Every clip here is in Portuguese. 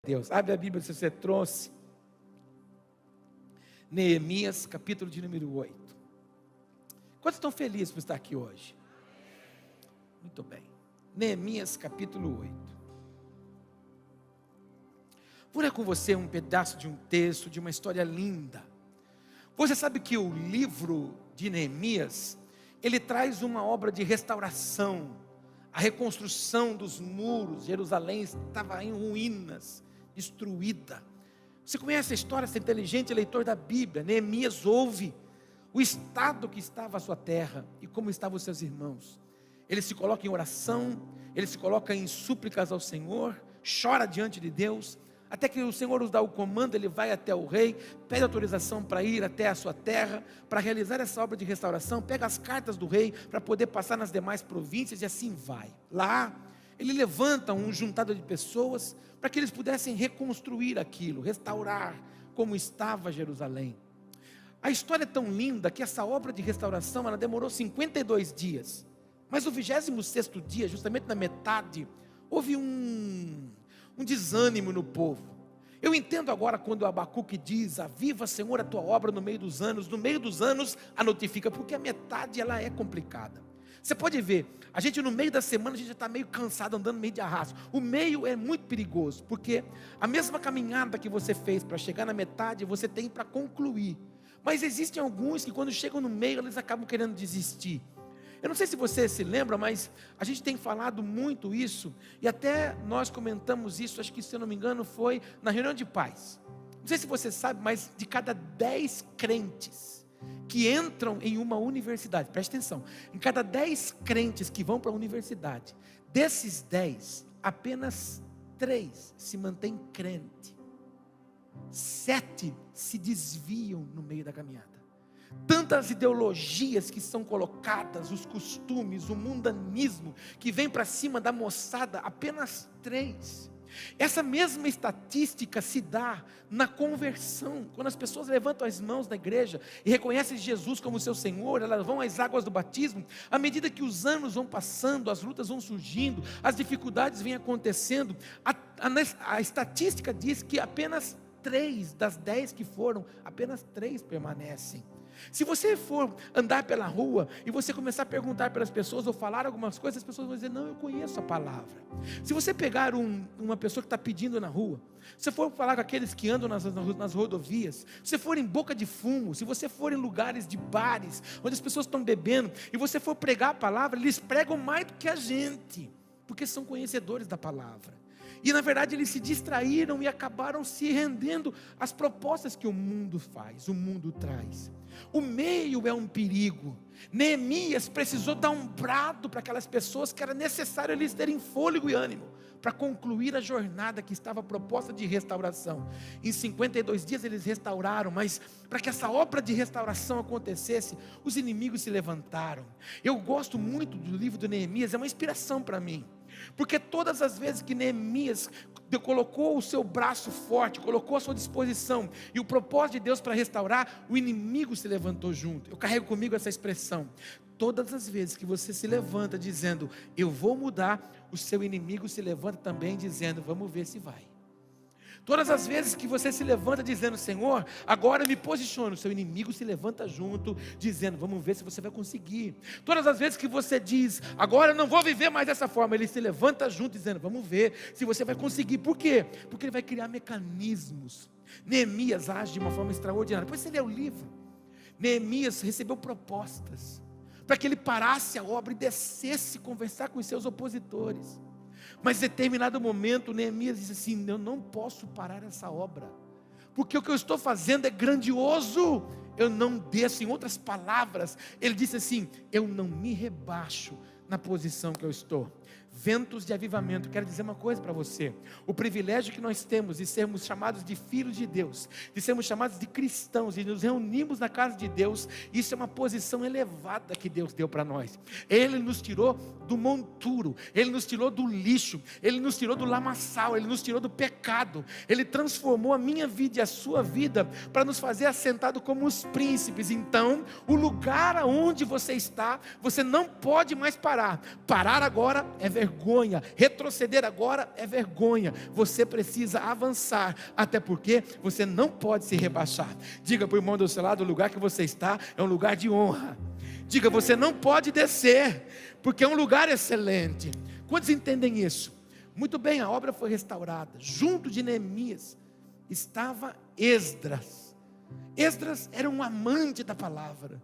Deus, abre a Bíblia se você trouxe. Neemias, capítulo de número 8. Quantos estão felizes por estar aqui hoje? Muito bem. Neemias, capítulo 8. Vou ler com você um pedaço de um texto, de uma história linda. Você sabe que o livro de Neemias, ele traz uma obra de restauração, a reconstrução dos muros. Jerusalém estava em ruínas, destruída. Você conhece a história, você é inteligente, leitor da Bíblia. Neemias ouve o estado que estava a sua terra e como estavam os seus irmãos. Ele se coloca em oração, ele se coloca em súplicas ao Senhor, chora diante de Deus, até que o Senhor nos dá o comando. Ele vai até o rei, pede autorização para ir até a sua terra, para realizar essa obra de restauração, pega as cartas do rei, para poder passar nas demais províncias, e assim vai. Lá, ele levanta um juntado de pessoas, para que eles pudessem reconstruir aquilo, restaurar como estava Jerusalém. A história é tão linda, que essa obra de restauração, ela demorou 52 dias, mas o 26º dia, justamente na metade, houve um desânimo no povo. Eu entendo agora quando o Abacuque diz: aviva, Senhor, a tua obra no meio dos anos a notifica, porque a metade ela é complicada. Você pode ver, a gente no meio da semana, a gente já está meio cansado, andando meio de arrasto. O meio é muito perigoso, porque a mesma caminhada que você fez para chegar na metade, você tem para concluir. Mas existem alguns que quando chegam no meio, eles acabam querendo desistir. Eu não sei se você se lembra, mas a gente tem falado muito isso, e até nós comentamos isso, acho que, se eu não me engano, foi na reunião de pais. Não sei se você sabe, mas de cada 10 crentes que entram em uma universidade, preste atenção, em cada 10 crentes que vão para a universidade, desses 10, apenas 3 se mantêm crente, 7 se desviam no meio da caminhada. Tantas ideologias que são colocadas, os costumes, o mundanismo que vem para cima da moçada, apenas 3. Essa mesma estatística se dá na conversão. Quando as pessoas levantam as mãos na igreja e reconhecem Jesus como seu Senhor, elas vão às águas do batismo. À medida que os anos vão passando, as lutas vão surgindo, as dificuldades vêm acontecendo, a estatística diz que apenas 3 das 10 que foram, apenas 3 permanecem. Se você for andar pela rua e você começar a perguntar para as pessoas ou falar algumas coisas, as pessoas vão dizer: não, eu conheço a palavra. Se você pegar uma pessoa que está pedindo na rua, se você for falar com aqueles que andam nas rodovias, se você for em boca de fumo, se você for em lugares de bares, onde as pessoas estão bebendo, e você for pregar a palavra, eles pregam mais do que a gente, porque são conhecedores da palavra. E na verdade eles se distraíram e acabaram se rendendo às propostas que o mundo faz, o mundo traz. O meio é um perigo. Neemias precisou dar um brado para aquelas pessoas, que era necessário eles terem fôlego e ânimo para concluir a jornada que estava proposta de restauração. Em 52 dias eles restauraram, mas para que essa obra de restauração acontecesse, os inimigos se levantaram. Eu gosto muito do livro de Neemias, é uma inspiração para mim, porque todas as vezes que Neemias colocou o seu braço forte, colocou a sua disposição e o propósito de Deus para restaurar, o inimigo se levantou junto. Eu carrego comigo essa expressão: todas as vezes que você se levanta dizendo eu vou mudar, o seu inimigo se levanta também dizendo vamos ver se vai. Todas as vezes que você se levanta dizendo Senhor, agora me posiciono, o seu inimigo se levanta junto dizendo vamos ver se você vai conseguir. Todas as vezes que você diz agora eu não vou viver mais dessa forma, ele se levanta junto dizendo vamos ver se você vai conseguir. Por quê? Porque ele vai criar mecanismos. Neemias age de uma forma extraordinária. Depois você lê o livro, Neemias recebeu propostas para que ele parasse a obra e descesse conversar com os seus opositores. Mas em determinado momento Neemias disse assim: eu não posso parar essa obra, porque o que eu estou fazendo é grandioso, eu não desço. Em outras palavras, ele disse assim: eu não me rebaixo na posição que eu estou. Ventos de avivamento, quero dizer uma coisa para você: o privilégio que nós temos de sermos chamados de filhos de Deus, de sermos chamados de cristãos, e nos reunimos na casa de Deus, isso é uma posição elevada que Deus deu para nós. Ele nos tirou do monturo, Ele nos tirou do lixo, Ele nos tirou do lamaçal, Ele nos tirou do pecado, Ele transformou a minha vida e a sua vida, para nos fazer assentados como os príncipes. Então, o lugar aonde você está, você não pode mais parar. Parar agora é vergonha, retroceder agora é vergonha. Você precisa avançar, até porque você não pode se rebaixar. Diga para o irmão do seu lado: o lugar que você está é um lugar de honra. Diga: você não pode descer, porque é um lugar excelente. Quantos entendem isso? Muito bem, a obra foi restaurada. Junto de Neemias estava Esdras. Esdras era um amante da palavra.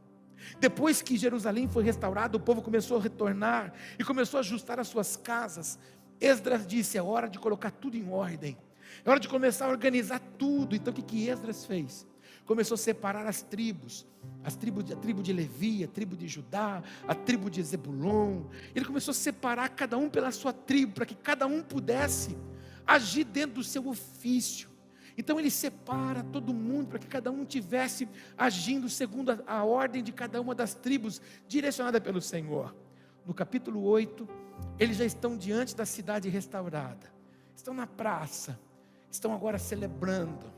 Depois que Jerusalém foi restaurada, o povo começou a retornar e começou a ajustar as suas casas. Esdras disse: é hora de colocar tudo em ordem, é hora de começar a organizar tudo. Então o que Esdras fez? Começou a separar as tribos, a tribo de Levi, a tribo de Judá, a tribo de Zebulon. Ele começou a separar cada um pela sua tribo, para que cada um pudesse agir dentro do seu ofício. Então ele separa todo mundo, para que cada um tivesse agindo segundo a ordem de cada uma das tribos, direcionada pelo Senhor. No capítulo 8, eles já estão diante da cidade restaurada, estão na praça, estão agora celebrando.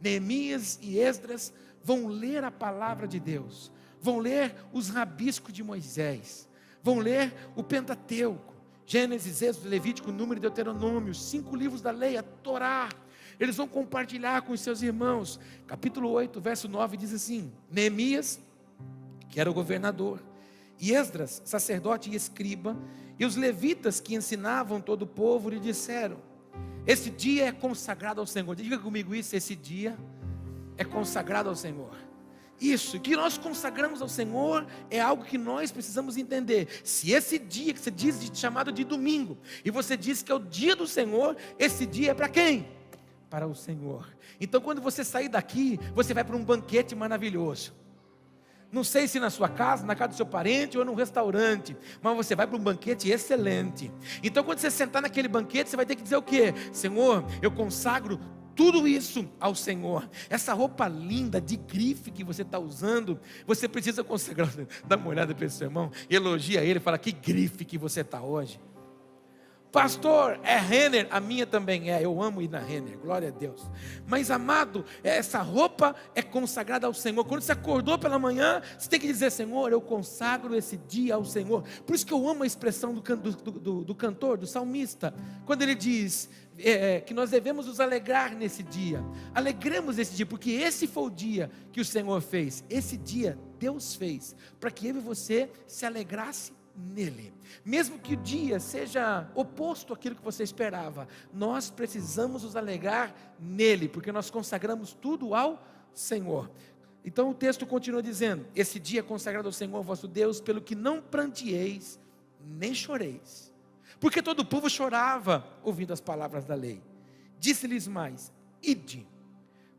Neemias e Esdras vão ler a palavra de Deus, vão ler os rabiscos de Moisés, vão ler o Pentateuco, Gênesis, Êxodo, Levítico, Número e Deuteronômio, 5 livros da lei, a Torá. Eles vão compartilhar com os seus irmãos. Capítulo 8, verso 9 diz assim: Neemias, que era o governador, e Esdras, sacerdote e escriba, e os levitas que ensinavam todo o povo, lhe disseram: esse dia é consagrado ao Senhor. Diga comigo isso: esse dia é consagrado ao Senhor. Isso, que nós consagramos ao Senhor é algo que nós precisamos entender. Se esse dia que você diz chamado de domingo, e você diz que é o dia do Senhor, esse dia é para quem? Para o Senhor. Então quando você sair daqui, você vai para um banquete maravilhoso. Não sei se na sua casa, na casa do seu parente ou num restaurante, mas você vai para um banquete excelente. Então quando você sentar naquele banquete, você vai ter que dizer o quê? Senhor, eu consagro tudo isso ao Senhor. Essa roupa linda de grife que você está usando, você precisa consagrar. Dá uma olhada para esse seu irmão, elogia ele, fala: que grife que você está hoje. Pastor, é Renner? A minha também é, eu amo ir na Renner, glória a Deus. Mas amado, essa roupa é consagrada ao Senhor. Quando você acordou pela manhã, você tem que dizer: Senhor, eu consagro esse dia ao Senhor. Por isso que eu amo a expressão do cantor, do salmista, quando ele diz que nós devemos nos alegrar nesse dia. Alegremos esse dia, porque esse foi o dia que o Senhor fez. Esse dia Deus fez, para que eu e você se alegrasse nele. Mesmo que o dia seja oposto àquilo que você esperava, nós precisamos nos alegrar nele, porque nós consagramos tudo ao Senhor. Então o texto continua dizendo: esse dia é consagrado ao Senhor vosso Deus, pelo que não pranteeis, nem choreis. Porque todo o povo chorava ouvindo as palavras da lei. Disse-lhes mais: ide,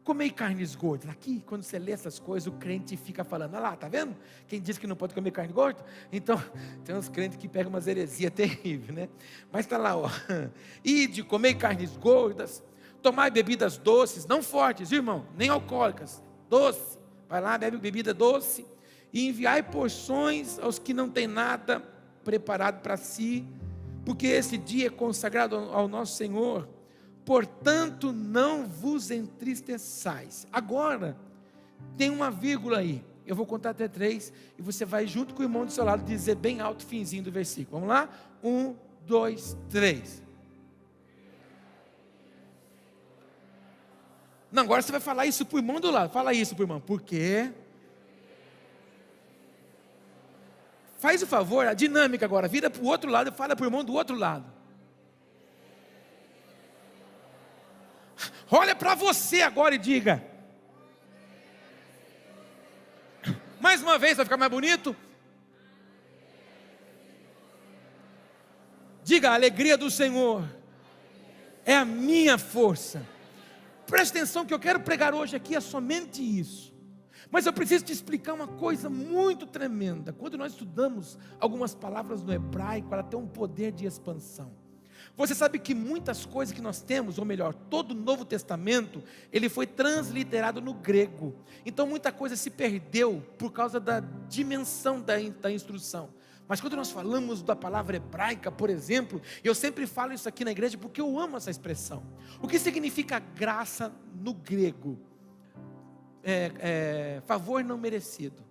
comei carnes gordas. Aqui, quando você lê essas coisas, o crente fica falando: olha lá, tá vendo? Quem diz que não pode comer carne gorda? Então, tem uns crentes que pegam umas heresias terríveis, né? Mas está lá, ó: ide, comei carnes gordas, tomai bebidas doces, não fortes, viu, irmão? Nem alcoólicas, doce. Vai lá, bebe bebida doce, e enviai porções aos que não têm nada preparado para si, porque esse dia é consagrado ao nosso Senhor. Portanto, não vos entristeçais. Agora, tem uma vírgula aí. Eu vou contar até 3 e você vai junto com o irmão do seu lado dizer bem alto o finzinho do versículo. Vamos lá? 1, 2, 3. Não, agora você vai falar isso para o irmão do lado. Fala isso para o irmão. Por quê? Faz o favor, a dinâmica agora. Vira para o outro lado e fala para o irmão do outro lado. Olha para você agora e diga. Mais uma vez, vai ficar mais bonito. Diga: a alegria do Senhor é a minha força. Preste atenção, que eu quero pregar hoje aqui é somente isso. Mas eu preciso te explicar uma coisa muito tremenda. Quando nós estudamos algumas palavras no hebraico, ela tem um poder de expansão. Você sabe que muitas coisas que nós temos, ou melhor, todo o Novo Testamento, ele foi transliterado no grego. Então muita coisa se perdeu por causa da dimensão da instrução. Mas quando nós falamos da palavra hebraica, por exemplo, eu sempre falo isso aqui na igreja porque eu amo essa expressão. O que significa graça no grego? Favor não merecido.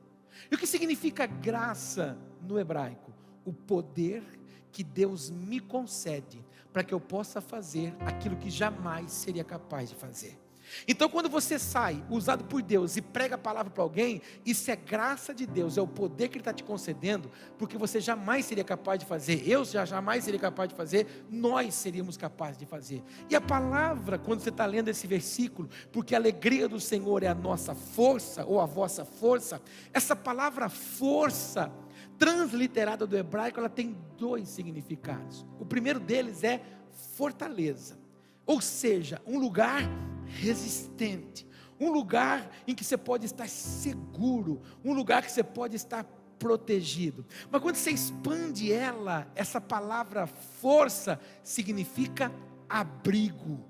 E o que significa graça no hebraico? O poder que Deus me concede para que eu possa fazer aquilo que jamais seria capaz de fazer. Então quando você sai, usado por Deus, e prega a palavra para alguém, isso é graça de Deus, é o poder que Ele está te concedendo, porque você jamais seria capaz de fazer, eu já jamais seria capaz de fazer, nós seríamos capazes de fazer. E a palavra, quando você está lendo esse versículo, porque a alegria do Senhor é a nossa força, ou a vossa força, essa palavra força, transliterada do hebraico, ela tem dois significados. O primeiro deles é fortaleza, ou seja, um lugar resistente, um lugar em que você pode estar seguro, um lugar que você pode estar protegido. Mas quando você expande essa palavra força significa abrigo.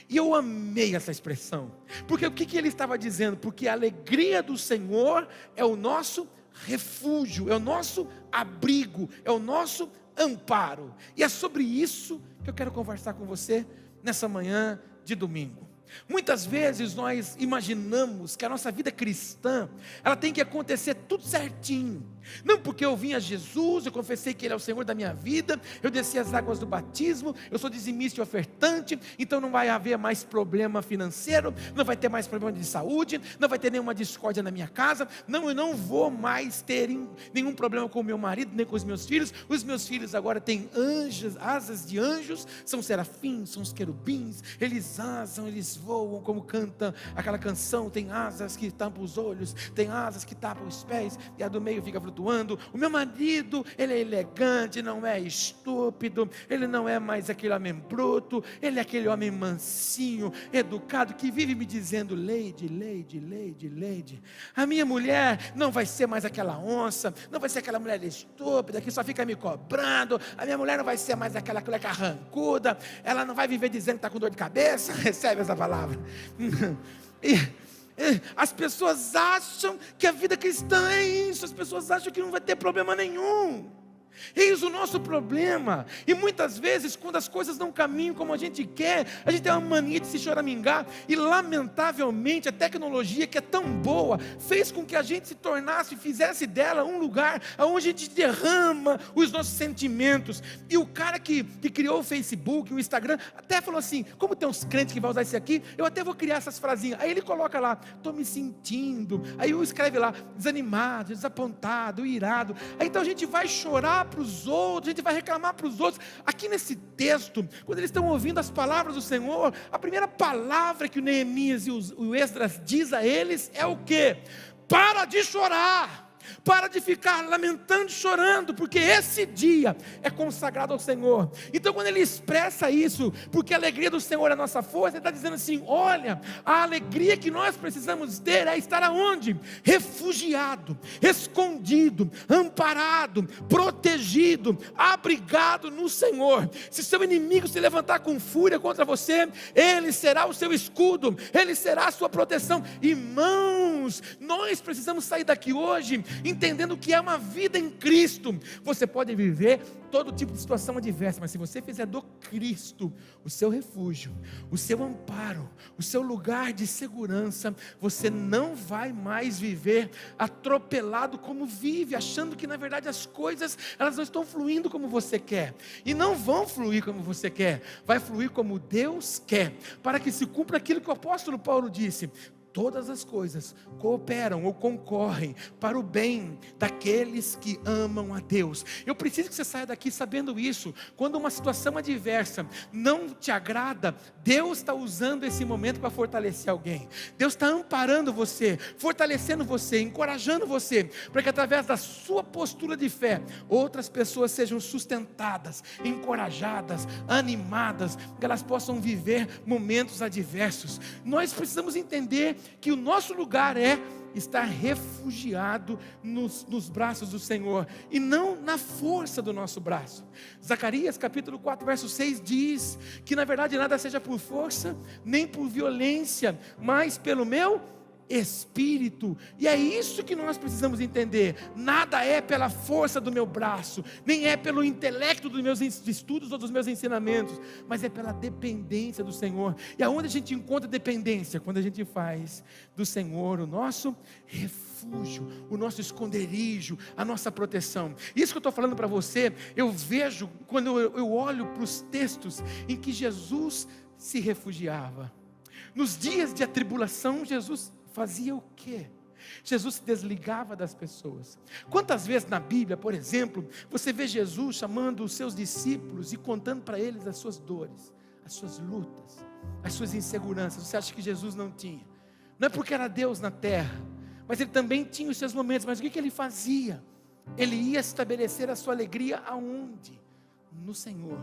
E eu amei essa expressão, porque o que ele estava dizendo? Porque a alegria do Senhor é o nosso refúgio, é o nosso abrigo, é o nosso amparo. E é sobre isso que eu quero conversar com você nessa manhã de domingo. Muitas vezes nós imaginamos que a nossa vida cristã, ela tem que acontecer tudo certinho. Não porque eu vim a Jesus, eu confessei que Ele é o Senhor da minha vida, eu desci as águas do batismo, eu sou dizimista e ofertante, então não vai haver mais problema financeiro, não vai ter mais problema de saúde, não vai ter nenhuma discórdia na minha casa, não, eu não vou mais ter nenhum problema com o meu marido, nem com os meus filhos agora têm anjos, asas de anjos, são serafins, são os querubins, eles asam, eles voam, como canta aquela canção, tem asas que tampam os olhos, tem asas que tapam os pés, e a do meio fica flutuando. O meu marido, ele é elegante, não é estúpido, ele não é mais aquele homem bruto, ele é aquele homem mansinho, educado, que vive me dizendo, Lady, Lady, Lady, Lady. A minha mulher não vai ser mais aquela onça, não vai ser aquela mulher estúpida, que só fica me cobrando, a minha mulher não vai ser mais aquela cueca carrancuda, ela não vai viver dizendo que está com dor de cabeça, recebe essa palavra. As pessoas acham que a vida cristã é isso, as pessoas acham que não vai ter problema nenhum. Eis o nosso problema. E muitas vezes, quando as coisas não caminham como a gente quer, a gente tem uma mania de se choramingar. E lamentavelmente a tecnologia, que é tão boa, fez com que a gente se tornasse, fizesse dela um lugar onde a gente derrama os nossos sentimentos. E o cara que criou o Facebook, o Instagram, até falou assim, como tem uns crentes que vão usar isso aqui, eu até vou criar essas frasinhas. Aí ele coloca lá, estou me sentindo. Aí eu escreve lá, desanimado, desapontado, irado. Aí então a gente vai chorar para os outros, a gente vai reclamar para os outros. Aqui nesse texto, quando eles estão ouvindo as palavras do Senhor, a primeira palavra que o Neemias e o Esdras diz a eles é o quê? Para de chorar, para de ficar lamentando e chorando, porque esse dia é consagrado ao Senhor. Então quando ele expressa isso, porque a alegria do Senhor é a nossa força, ele está dizendo assim, olha, a alegria que nós precisamos ter é estar aonde? Refugiado, escondido, amparado, protegido, abrigado no Senhor. Se seu inimigo se levantar com fúria contra você, ele será o seu escudo, ele será a sua proteção. Irmãos, nós precisamos sair daqui hoje entendendo que é uma vida em Cristo. Você pode viver todo tipo de situação adversa, mas se você fizer do Cristo o seu refúgio, o seu amparo, o seu lugar de segurança, você não vai mais viver atropelado como vive, achando que na verdade as coisas, elas não estão fluindo como você quer, e não vão fluir como você quer, vai fluir como Deus quer, para que se cumpra aquilo que o apóstolo Paulo disse, todas as coisas cooperam ou concorrem para o bem daqueles que amam a Deus. Eu preciso que você saia daqui sabendo isso. Quando uma situação adversa não te agrada, Deus está usando esse momento para fortalecer alguém. Deus está amparando você, fortalecendo você, encorajando você, para que através da sua postura de fé, outras pessoas sejam sustentadas, encorajadas, animadas, que elas possam viver momentos adversos. Nós precisamos entender que o nosso lugar é estar refugiado nos braços do Senhor, e não na força do nosso braço. Zacarias capítulo 4 verso 6 diz, que na verdade nada seja por força, nem por violência, mas pelo meu Espírito. E é isso que nós precisamos entender. Nada é pela força do meu braço, nem é pelo intelecto dos meus estudos ou dos meus ensinamentos, mas é pela dependência do Senhor. E aonde a gente encontra dependência? Quando a gente faz do Senhor o nosso refúgio, o nosso esconderijo, a nossa proteção. Isso que eu estou falando para você, eu vejo quando eu olho para os textos em que Jesus se refugiava. Nos dias de atribulação, Jesus fazia o quê? Jesus se desligava das pessoas. Quantas vezes na Bíblia, por exemplo, você vê Jesus chamando os seus discípulos e contando para eles as suas dores, as suas lutas, as suas inseguranças? Você acha que Jesus não tinha? Não é porque era Deus na terra, mas ele também tinha os seus momentos. Mas o que ele fazia? Ele ia estabelecer a sua alegria aonde? No Senhor.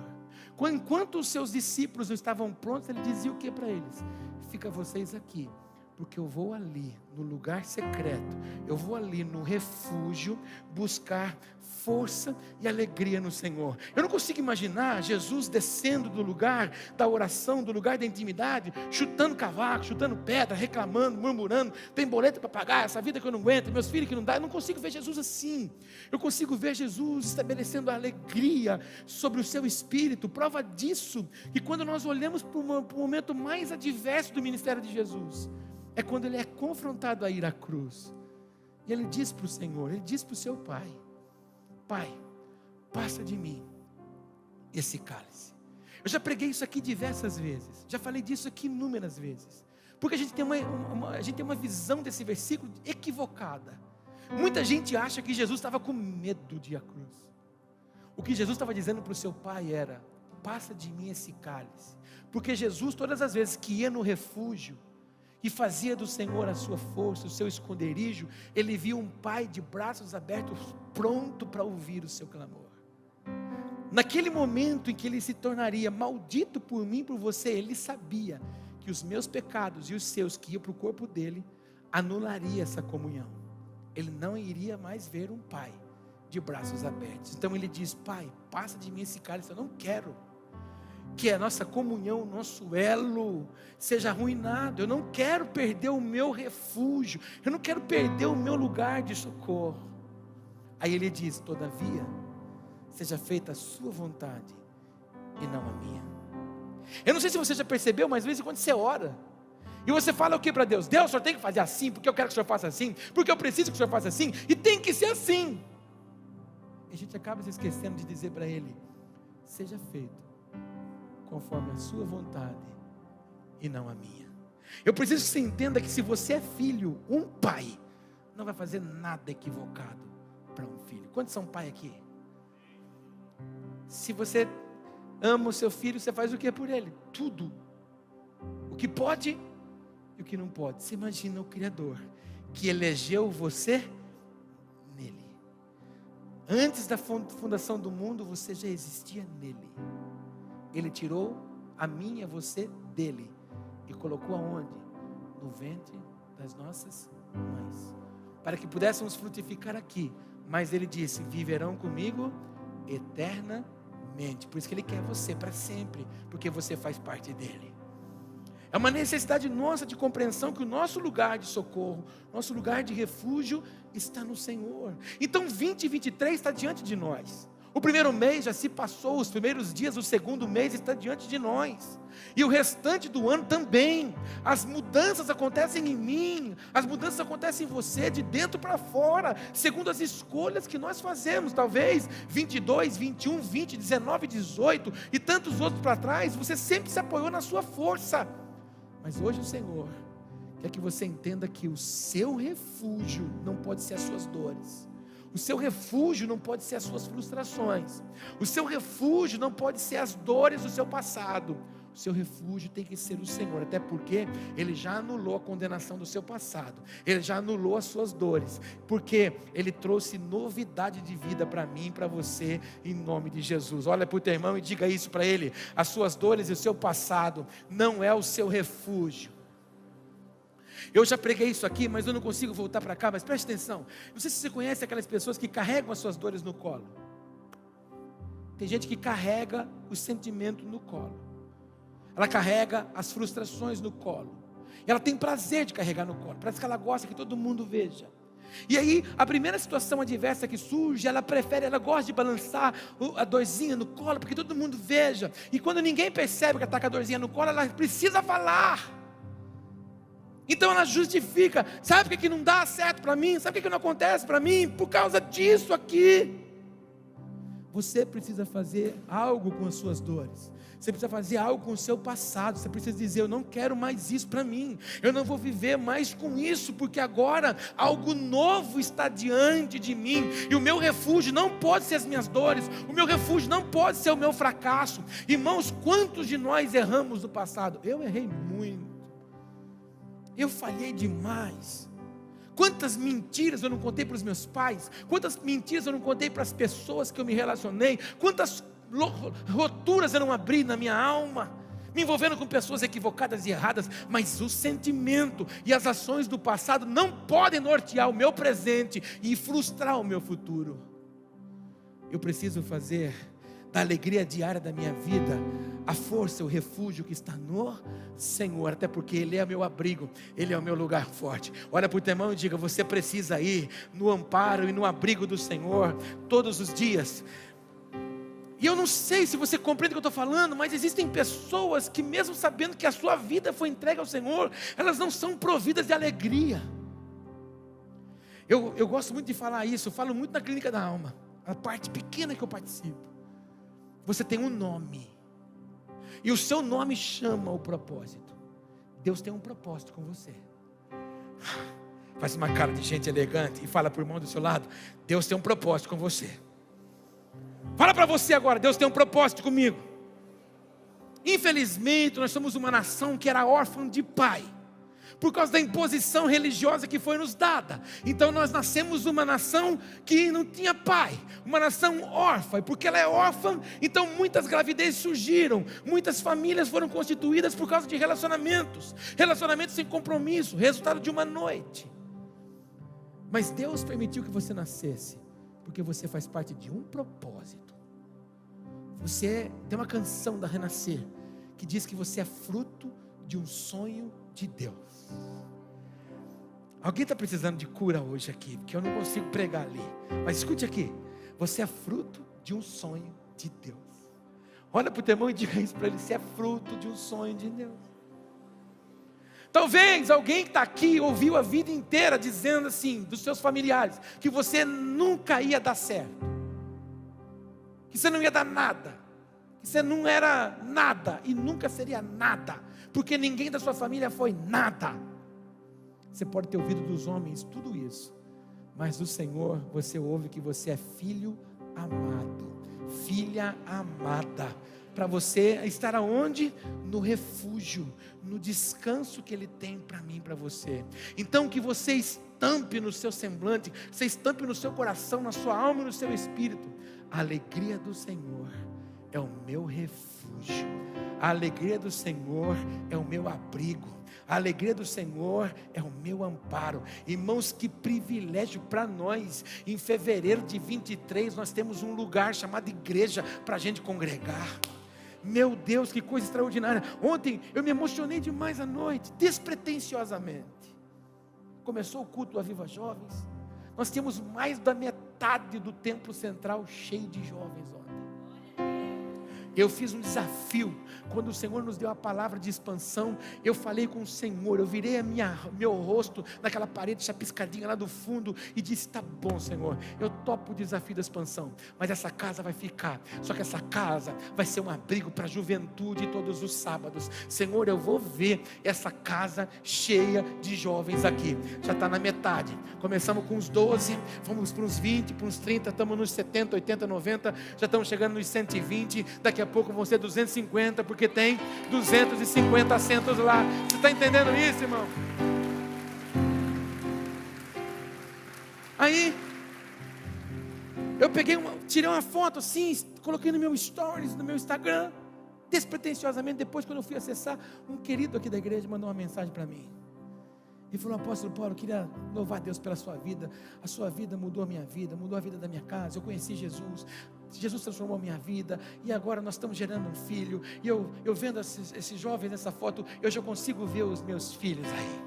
Enquanto os seus discípulos não estavam prontos, ele dizia o que para eles? Fica vocês aqui, porque eu vou ali no lugar secreto, eu vou ali no refúgio buscar força e alegria no Senhor. Eu não consigo imaginar Jesus descendo do lugar da oração, do lugar da intimidade, chutando cavaco, chutando pedra, reclamando, murmurando, tem boleto para pagar, essa vida que eu não aguento, meus filhos que não dá. Eu não consigo ver Jesus assim. Eu consigo ver Jesus estabelecendo a alegria sobre o seu espírito. Prova disso, que quando nós olhamos para o momento mais adverso do ministério de Jesus, é quando ele é confrontado a ir à cruz. E ele diz para o Senhor, ele diz para o seu Pai: Pai, passa de mim esse cálice. Eu já preguei isso aqui diversas vezes, já falei disso aqui inúmeras vezes, porque a gente tem uma visão desse versículo equivocada. Muita gente acha que Jesus estava com medo de ir à cruz. O que Jesus estava dizendo para o seu Pai era: passa de mim esse cálice. Porque Jesus, todas as vezes que ia no refúgio e fazia do Senhor a sua força, o seu esconderijo, ele via um Pai de braços abertos, pronto para ouvir o seu clamor. Naquele momento em que ele se tornaria maldito por mim e por você, ele sabia que os meus pecados e os seus que iam para o corpo dele, anularia essa comunhão. Ele não iria mais ver um Pai de braços abertos. Então ele diz: Pai, passa de mim esse cálice, eu não quero que a nossa comunhão, o nosso elo seja arruinado. Eu não quero perder o meu refúgio, eu não quero perder o meu lugar de socorro. Aí ele diz: todavia, seja feita a sua vontade e não a minha. Eu não sei se você já percebeu, mas às vezes quando você ora e você fala o que para Deus? Deus, o Senhor tem que fazer assim, porque eu quero que o Senhor faça assim, porque eu preciso que o Senhor faça assim, e tem que ser assim. E a gente acaba se esquecendo de dizer para Ele: seja feito conforme a sua vontade e não a minha. Eu preciso que você entenda que se você é filho, um pai não vai fazer nada equivocado para um filho. Quantos são pai aqui? Se você ama o seu filho, você faz o que por ele? Tudo. O que pode e o que não pode. Você imagina o Criador que elegeu você nele. Antes da fundação do mundo, você já existia nele. Ele tirou a mim e a você dele e colocou aonde? No ventre das nossas mães, para que pudéssemos frutificar aqui. Mas ele disse: viverão comigo eternamente. Por isso que ele quer você para sempre, porque você faz parte dele. É uma necessidade nossa de compreensão que o nosso lugar de socorro, nosso lugar de refúgio está no Senhor. Então 2023 está diante de nós. O primeiro mês já se passou, os primeiros dias, o segundo mês está diante de nós. E o restante do ano também. As mudanças acontecem em mim, as mudanças acontecem em você, de dentro para fora, segundo as escolhas que nós fazemos. Talvez 22, 21, 20, 19, 18 e tantos outros para trás, você sempre se apoiou na sua força. Mas hoje o Senhor quer que você entenda que o seu refúgio não pode ser as suas dores. O seu refúgio não pode ser as suas frustrações. O seu refúgio não pode ser as dores do seu passado. O seu refúgio tem que ser o Senhor, até porque Ele já anulou a condenação do seu passado. Ele já anulou as suas dores, porque Ele trouxe novidade de vida para mim e para você, em nome de Jesus. Olha para o teu irmão e diga isso para ele: as suas dores e o seu passado não é o seu refúgio. Eu já preguei isso aqui, mas eu não consigo voltar para cá. Mas preste atenção, não sei se você conhece aquelas pessoas que carregam as suas dores no colo. Tem gente que carrega o sentimento no colo, ela carrega as frustrações no colo, Ela tem prazer de carregar no colo. Parece que ela gosta que todo mundo veja. E aí, a primeira situação adversa que surge, ela gosta de balançar a dorzinha no colo, porque todo mundo veja. E quando ninguém percebe que ela está com a dorzinha no colo, ela precisa falar. Então ela justifica. Sabe o que não dá certo para mim? Sabe o que não acontece para mim? Por causa disso aqui. Você precisa fazer algo com as suas dores. Você precisa fazer algo com o seu passado. Você precisa dizer: eu não quero mais isso para mim. Eu não vou viver mais com isso, porque agora algo novo está diante de mim. E o meu refúgio não pode ser as minhas dores. O meu refúgio não pode ser o meu fracasso. Irmãos, quantos de nós erramos no passado? Eu errei muito. Eu falhei demais. Quantas mentiras eu não contei para os meus pais? Quantas mentiras eu não contei para as pessoas que eu me relacionei? Quantas roturas eu não abri na minha alma, me envolvendo com pessoas equivocadas e erradas? Mas o sentimento e as ações do passado não podem nortear o meu presente e frustrar o meu futuro. Eu preciso fazer da alegria diária da minha vida a força, o refúgio que está no Senhor, até porque Ele é meu abrigo, Ele é o meu lugar forte. Olha para o teu irmão e diga: você precisa ir no amparo e no abrigo do Senhor todos os dias. E eu não sei se você compreende o que eu estou falando, mas existem pessoas que, mesmo sabendo que a sua vida foi entregue ao Senhor, elas não são providas de alegria. Eu gosto muito de falar isso, eu falo muito na Clínica da Alma, a parte pequena que eu participo. Você tem um nome, e o seu nome chama o propósito. Deus tem um propósito com você. Faz uma cara de gente elegante e fala para o irmão do seu lado: Deus tem um propósito com você. Fala para você agora: Deus tem um propósito comigo. Infelizmente, nós somos uma nação que era órfã de pai, por causa da imposição religiosa que foi nos dada. Então nós nascemos uma nação que não tinha pai, uma nação órfã. E porque ela é órfã, então muitas gravidezes surgiram, muitas famílias foram constituídas por causa de relacionamentos sem compromisso, resultado de uma noite. Mas Deus permitiu que você nascesse, porque você faz parte de um propósito. Você tem uma canção da Renascer que diz que você é fruto de um sonho de Deus. Alguém está precisando de cura hoje aqui, porque eu não consigo pregar ali. Mas escute aqui: você é fruto de um sonho de Deus. Olha para o teu irmão e diga isso para ele: você é fruto de um sonho de Deus. Talvez alguém que está aqui ouviu a vida inteira dizendo assim, dos seus familiares, que você nunca ia dar certo, que você não ia dar nada, que você não era nada e nunca seria nada, porque ninguém da sua família foi nada. Você pode ter ouvido dos homens tudo isso, mas do Senhor você ouve que você é filho amado, filha amada. Para você estar aonde? No refúgio, no descanso que Ele tem para mim e para você. Então que você estampe no seu semblante, você estampe no seu coração, na sua alma e no seu espírito: a alegria do Senhor é o meu refúgio, a alegria do Senhor é o meu abrigo, a alegria do Senhor é o meu amparo. Irmãos, que privilégio para nós. Em fevereiro de 23 nós temos um lugar chamado igreja para a gente congregar. Meu Deus, que coisa extraordinária. Ontem eu me emocionei demais à noite, despretensiosamente. Começou o culto do Aviva Jovens. Nós tínhamos mais da metade do templo central cheio de jovens ontem. Eu fiz um desafio, quando o Senhor nos deu a palavra de expansão, eu falei com o Senhor, eu virei meu rosto naquela parede chapiscadinha lá do fundo e disse: tá bom, Senhor, eu topo o desafio da expansão, mas essa casa vai ficar, só que essa casa vai ser um abrigo para a juventude todos os sábados. Senhor, eu vou ver essa casa cheia de jovens aqui. Já está na metade, começamos com uns 12, vamos para uns 20, para uns 30, estamos nos 70, 80, 90, já estamos chegando nos 120, daqui a pouco vão ser 250, porque tem 250 assentos lá. Você está entendendo isso, irmão? Aí eu tirei uma foto assim, coloquei no meu stories, no meu Instagram, despretensiosamente. Depois, quando eu fui acessar, um querido aqui da igreja mandou uma mensagem para mim. Ele falou: apóstolo Paulo, eu queria louvar a Deus pela sua vida. A sua vida mudou a minha vida, mudou a vida da minha casa. Eu conheci Jesus, Jesus transformou a minha vida. E agora nós estamos gerando um filho. E eu vendo esses jovens nessa foto, eu já consigo ver os meus filhos aí.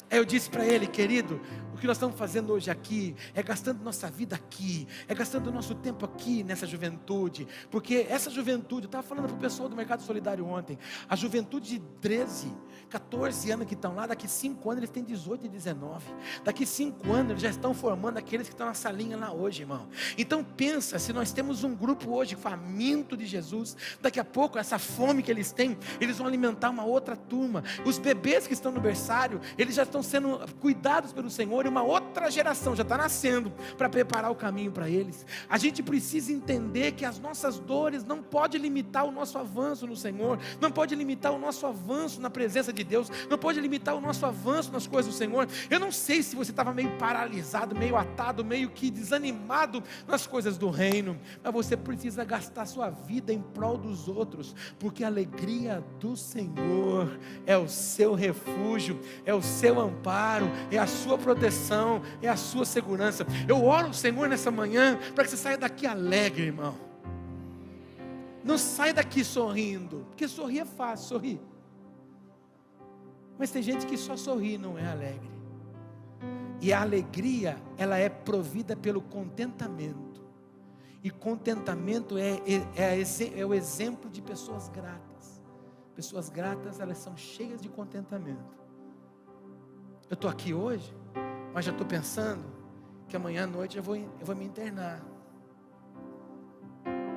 Aí eu disse para ele: querido, o que nós estamos fazendo hoje aqui é gastando nossa vida aqui, é gastando nosso tempo aqui nessa juventude, porque essa juventude, eu estava falando para o pessoal do Mercado Solidário ontem, a juventude de 13, 14 anos que estão lá, daqui 5 anos eles têm 18 e 19, daqui 5 anos eles já estão formando aqueles que estão na salinha lá hoje, irmão. Então pensa, se nós temos um grupo hoje faminto de Jesus, daqui a pouco essa fome que eles têm, eles vão alimentar uma outra turma. Os bebês que estão no berçário, eles já estão sendo cuidados pelo Senhor, e uma outra geração já está nascendo para preparar o caminho para eles. A gente precisa entender que as nossas dores não podem limitar o nosso avanço no Senhor, não pode limitar o nosso avanço na presença de Deus, não pode limitar o nosso avanço nas coisas do Senhor. Eu não sei se você estava meio paralisado, meio atado, meio que desanimado nas coisas do reino, mas você precisa gastar sua vida em prol dos outros, porque a alegria do Senhor é o seu refúgio, é o seu amparo, é a sua proteção, é a sua segurança. Eu oro ao Senhor nessa manhã para que você saia daqui alegre, irmão. Não saia daqui sorrindo, porque sorrir é fácil, sorrir. Mas tem gente que só sorri e não é alegre. E a alegria, ela é provida pelo contentamento. E contentamento é o exemplo de pessoas gratas. Pessoas gratas, elas são cheias de contentamento. Eu estou aqui hoje, mas já estou pensando que amanhã à noite eu vou me internar.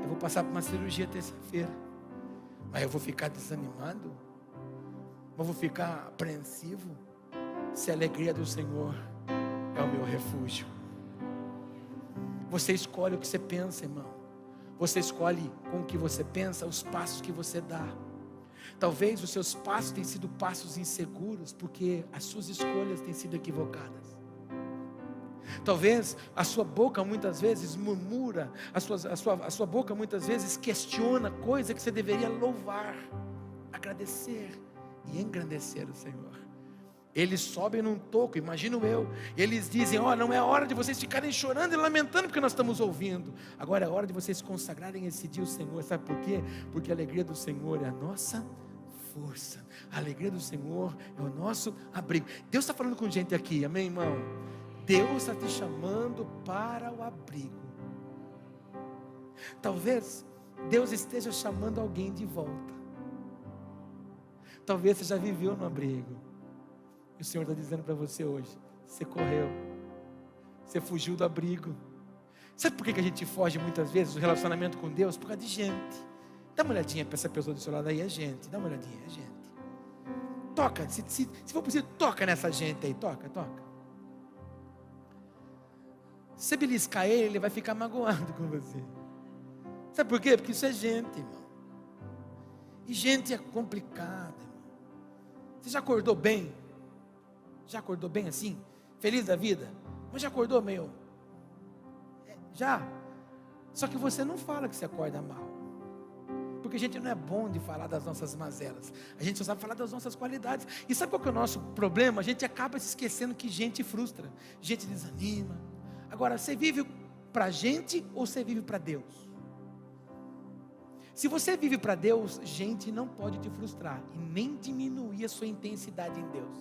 Eu vou passar por uma cirurgia terça-feira. Mas eu vou ficar desanimado? Eu vou ficar apreensivo? Se a alegria do Senhor é o meu refúgio. Você escolhe o que você pensa, irmão. Você escolhe com o que você pensa, os passos que você dá. Talvez os seus passos tenham sido passos inseguros, porque as suas escolhas têm sido equivocadas. Talvez a sua boca muitas vezes murmura, a sua boca muitas vezes questiona coisa que você deveria louvar, agradecer e engrandecer o Senhor. Eles sobem num toco, imagino eu, eles dizem: ó, não é hora de vocês ficarem chorando e lamentando porque nós estamos ouvindo, agora é hora de vocês consagrarem esse dia ao Senhor. Sabe por quê? Porque a alegria do Senhor é a nossa força, a alegria do Senhor é o nosso abrigo. Deus está falando com gente aqui, amém, irmão? Deus está te chamando para o abrigo. Talvez Deus esteja chamando alguém de volta. Talvez você já viveu no abrigo, e o Senhor está dizendo para você hoje: você correu, você fugiu do abrigo. Sabe por que a gente foge muitas vezes do relacionamento com Deus? Por causa de gente. Dá uma olhadinha para essa pessoa do seu lado aí, é gente. Dá uma olhadinha, é gente. Toca, se for possível, toca nessa gente aí, toca. Se você beliscar ele vai ficar magoado com você. Sabe por quê? Porque isso é gente, irmão. E gente é complicada, irmão. Você já acordou bem? Já acordou bem assim? Feliz da vida? Mas já acordou meio? Já. Só que você não fala que você acorda mal. Porque a gente não é bom de falar das nossas mazelas. A gente só sabe falar das nossas qualidades. E sabe qual que é o nosso problema? A gente acaba se esquecendo que gente frustra, gente desanima. Agora, você vive para a gente ou você vive para Deus? Se você vive para Deus, gente não pode te frustrar e nem diminuir a sua intensidade em Deus.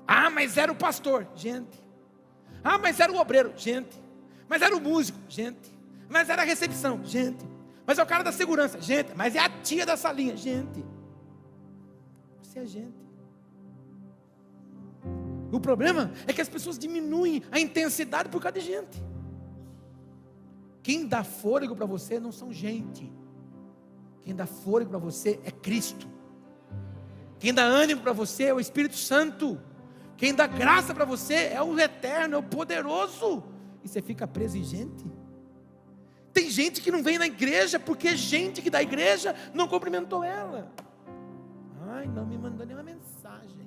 Ah, mas era o pastor, gente. Ah, mas era o obreiro, gente. Mas era o músico, gente. Mas era a recepção, gente. Mas é o cara da segurança, gente. Mas é a tia da salinha, gente. Você é gente. O problema é que as pessoas diminuem a intensidade por causa de gente. Quem dá fôlego para você não são gente. Quem dá fôlego para você é Cristo. Quem dá ânimo para você é o Espírito Santo. Quem dá graça para você é o eterno, é o poderoso. E você fica preso em gente. Tem gente que não vem na igreja porque gente que da igreja não cumprimentou ela. Ai, não me mandou nenhuma mensagem.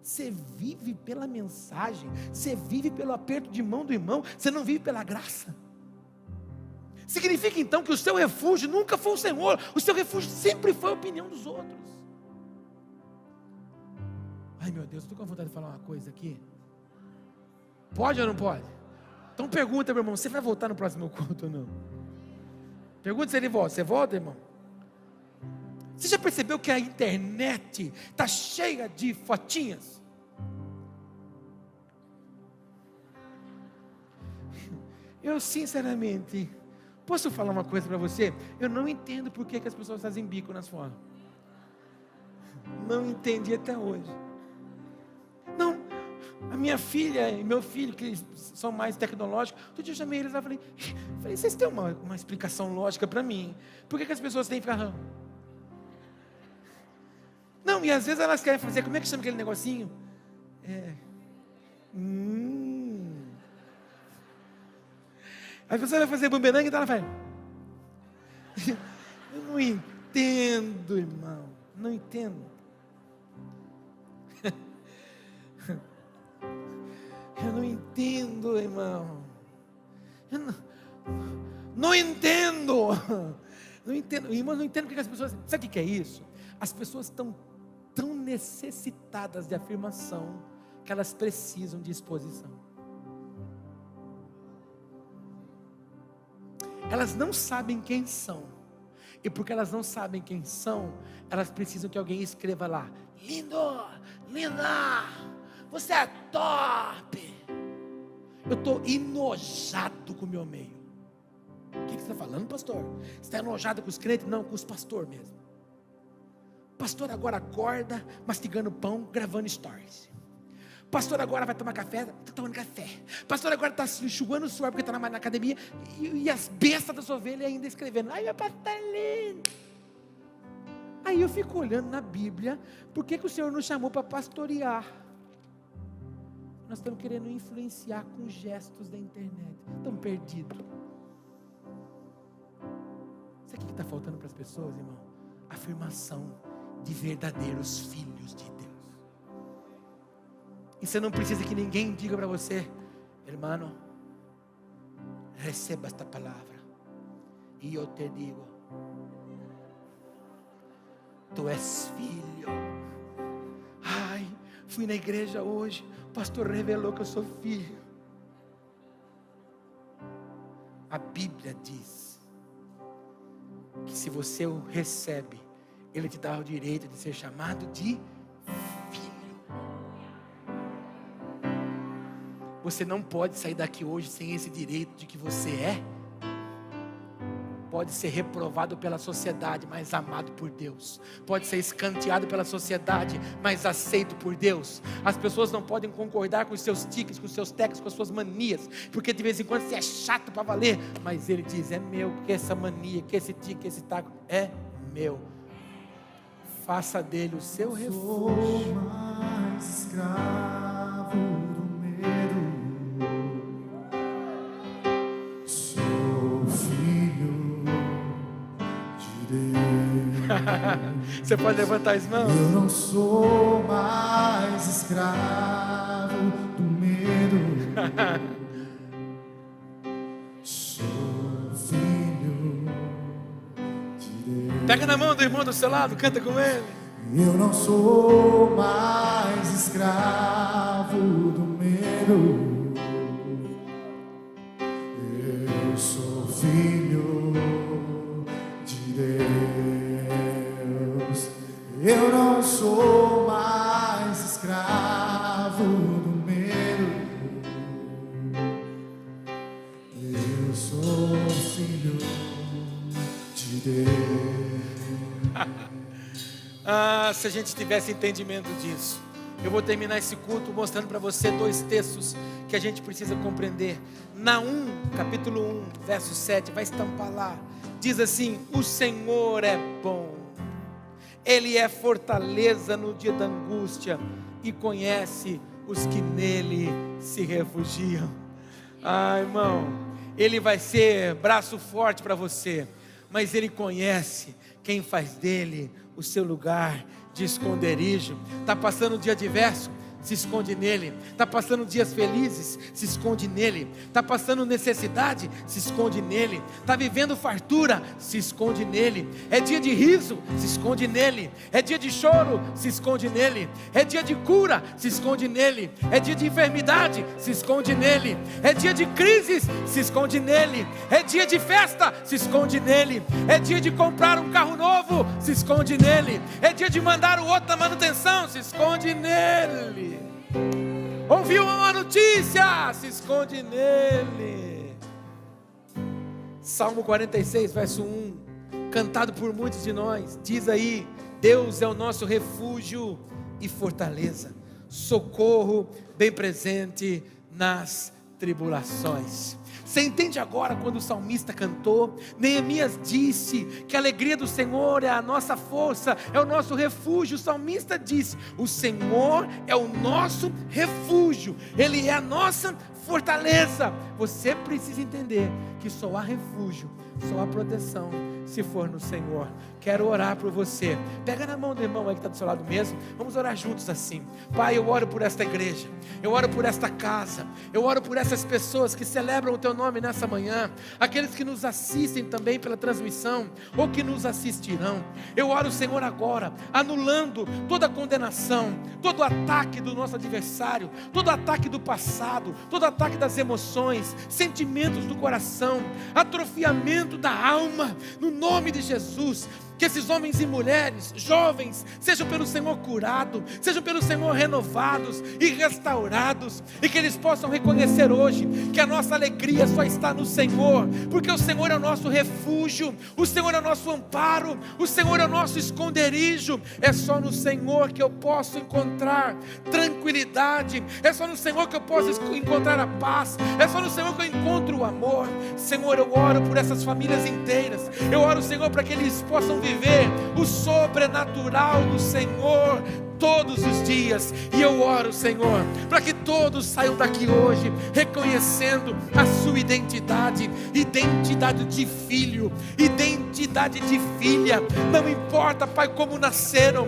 Você vive pela mensagem, você vive pelo aperto de mão do irmão, você não vive pela graça. Significa então que o seu refúgio nunca foi o Senhor, o seu refúgio sempre foi a opinião dos outros. Ai meu Deus, estou com vontade de falar uma coisa aqui. Pode ou não pode? Então pergunta, meu irmão, você vai voltar no próximo culto ou não? Pergunta se ele volta. Você volta, irmão? Você já percebeu que a internet está cheia de fotinhas? Eu sinceramente, posso falar uma coisa para você? Eu não entendo por que as pessoas fazem bico nas fotos. Não entendi até hoje. Não, a minha filha e meu filho, que são mais tecnológicos, outro dia eu chamei eles lá e falei, vocês têm uma explicação lógica para mim? Por que as pessoas têm que ficar... Não, e às vezes elas querem fazer, como é que chama aquele negocinho? Aí a pessoa vai fazer bumerangue e então ela vai. Eu não entendo, irmão. Não entendo. Eu não entendo, irmão. Eu não entendo. Não entendo. Irmão, não entendo porque as pessoas... Sabe o que é isso? As pessoas estão tão necessitadas de afirmação que elas precisam de exposição. Elas não sabem quem são. E porque elas não sabem quem são, elas precisam que alguém escreva lá: lindo, linda, você é top. Eu estou enojado com o meu meio. O que você está falando, pastor? Você está enojado com os crentes? Não, com os pastores mesmo. Pastor agora acorda mastigando pão, gravando stories. Pastor agora vai tomar café, está tomando café. Pastor agora está enxugando o suor porque está na academia. E as bestas das ovelhas ainda escrevendo: ai, meu pastor é lindo. Aí eu fico olhando na Bíblia, por que o Senhor nos chamou para pastorear? Nós estamos querendo influenciar com gestos da internet. Estamos perdidos. Sabe o que está faltando para as pessoas, irmão? Afirmação de verdadeiros filhos de Deus. E você não precisa que ninguém diga para você: irmão, receba esta palavra. E eu te digo: tu és filho. Ai, fui na igreja hoje, o pastor revelou que eu sou filho. A Bíblia diz que se você o recebe, Ele te dá o direito de ser chamado de filho. Você não pode sair daqui hoje sem esse direito de que você é. Pode ser reprovado pela sociedade, mas amado por Deus. Pode ser escanteado pela sociedade, mas aceito por Deus. As pessoas não podem concordar com os seus tiques, com os seus tecs, com as suas manias, porque de vez em quando você é chato para valer. Mas Ele diz: é meu, que essa mania, que esse tique, que esse taco é meu. Faça dele o seu refúgio. Sou mais escravo do medo. Sou filho de Deus. Você pode levantar as mãos? Eu não sou mais escravo do medo. Sou filho de Deus. Pega na mão do irmão do seu lado, canta com ele. Eu não sou mais escravo do medo. Eu sou filho de Deus. Eu não sou mais escravo do medo. Eu sou filho de Deus. Se a gente tivesse entendimento disso. Eu vou terminar esse culto mostrando para você 2 textos que a gente precisa compreender. Naum, capítulo 1, verso 7, vai estampar lá. Diz assim: o Senhor é bom, Ele é fortaleza no dia da angústia e conhece os que nele se refugiam. Irmão, Ele vai ser braço forte para você, mas Ele conhece quem faz dele o seu lugar de esconderijo. Está passando um dia adverso? se esconde nele. Está passando dias felizes, se esconde nele. Está passando necessidade, se esconde nele. Está vivendo fartura, se esconde nele. É dia de riso, se esconde nele. É dia de choro, se esconde nele. É dia de cura, se esconde nele. É dia de enfermidade, se esconde nele. É dia de crises, se esconde nele. É dia de festa, se esconde nele. É dia de comprar um carro novo, se esconde nele. É dia de mandar o outro na manutenção, se esconde nele. Ouviu uma má notícia, se esconde nele. Salmo 46, verso 1, cantado por muitos de nós, diz aí: Deus é o nosso refúgio e fortaleza, socorro bem presente nas tribulações. Você entende agora quando o salmista cantou? Neemias disse que a alegria do Senhor é a nossa força, é o nosso refúgio. O salmista disse: o Senhor é o nosso refúgio, Ele é a nossa fortaleza. Você precisa entender que só há refúgio, só há proteção se for no Senhor. Quero orar por você. Pega na mão do irmão aí que está do seu lado mesmo. Vamos orar juntos assim. Pai, eu oro por esta igreja, eu oro por esta casa, eu oro por essas pessoas que celebram o Teu nome nessa manhã, aqueles que nos assistem também pela transmissão, ou que nos assistirão. Eu oro, Senhor, agora, anulando toda condenação, todo ataque do nosso adversário, todo ataque do passado, todo ataque das emoções, sentimentos do coração, atrofiamento da alma, no nome de Jesus. Que esses homens e mulheres, jovens, sejam pelo Senhor curados, sejam pelo Senhor renovados e restaurados, e que eles possam reconhecer hoje que a nossa alegria só está no Senhor, porque o Senhor é o nosso refúgio, o Senhor é o nosso amparo, o Senhor é o nosso esconderijo. É só no Senhor que eu posso encontrar tranquilidade, é só no Senhor que eu posso encontrar a paz, é só no Senhor que eu encontro o amor. Senhor, eu oro por essas famílias inteiras, eu oro, Senhor, para que eles possam viver o sobrenatural do Senhor todos os dias. E eu oro, Senhor, para que todos saiam daqui hoje reconhecendo a sua identidade, identidade de filho, identidade de filha. Não importa, Pai, como nasceram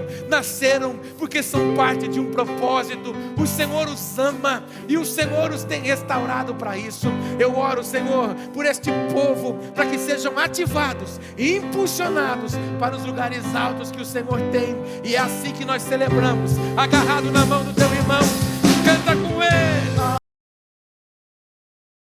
porque são parte de um propósito. O Senhor os ama e o Senhor os tem restaurado para isso. Eu oro, Senhor, por este povo, para que sejam ativados e impulsionados para os lugares altos que o Senhor tem. E é assim que nós celebramos, agarrado na mão do teu irmão. Canta com ele.